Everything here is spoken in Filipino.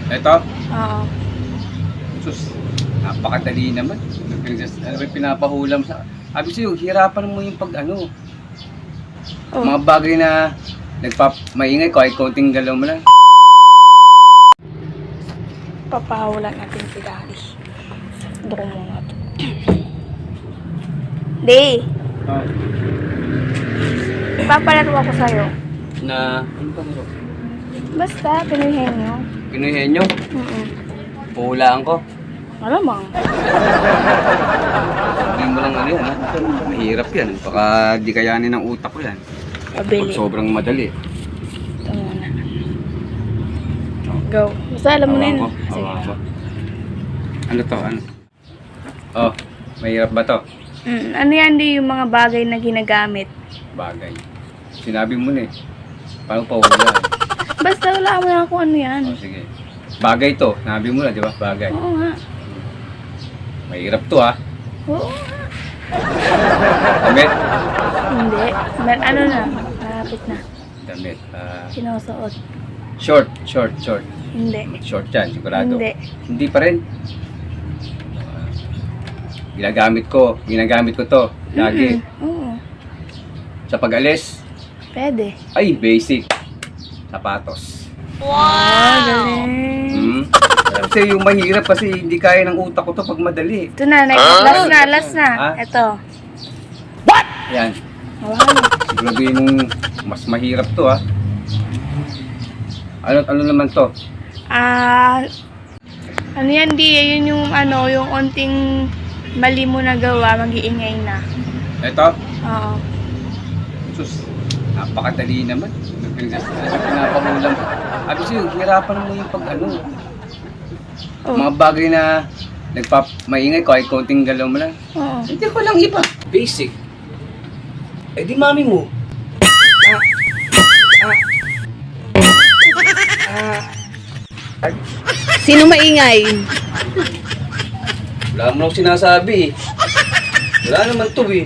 Ito? Oo. Sus, napakadali naman. Ano ba pinapahulam sa... Sabi sa'yo, hirapan mo yung pag ano. Oh. Mga bagay na maingay kahit konting galaw mo lang. Papahulan natin si Daddy. Doko muna ito. Day, Oh. papalaro ako sa'yo. Na, ano pa nito? Basta, pinuhenyo. Pinuhenyo? Puhulaan ko. Malamang. Sabihin mo lang ano yan, ha? Mahirap yan. Baka di kayanin ng utak ko yan. Pabili. Pag sobrang madali. Ito muna. Go. Basta alam mo na yun. Sige. Awa ko. Ano to? Ano? Oh, mahirap ba to? Ano yan di yung mga bagay na ginagamit? Bagay. Sinabi mo na eh. Paano pahulaan? Basta wala mo na kung ano yan. Oh, sige. Bagay to. Sinabi mo na, di ba? Bagay. Oo nga. Mahirap to, ha? Oo nga. Damit? Hindi. Ano na? Malapit na. Damit. Sinusuot. Short. Hindi. Short yan, sigurado. Hindi. Hindi pa rin. Ginagamit ko to. Lagi. Oo. Sa pag-alis, Pwede. ay, basic. Sapatos. Galing. Kasi yung mahirap kasi hindi kaya ng utak ko to pag madali. Ito na. Last na. Ah? Ito. Yan. Wala na. Sigurado yung mas mahirap to, ha. Ano naman to? Ano yan di? Yun yung yung onting mali mo na gawa, mag-iingay na. Ito? Oo. Sus, napakadali naman. Pinapahulam. Sabi sa'yo, hirapan mo yung pag ano. Oh. Mga bagay na maingay kahit konting galaw mo lang. Oo. Hindi ko lang iba. Basic. Eh di mami mo. Sino maingay? Wala mo lang sinasabi eh. Wala naman to eh.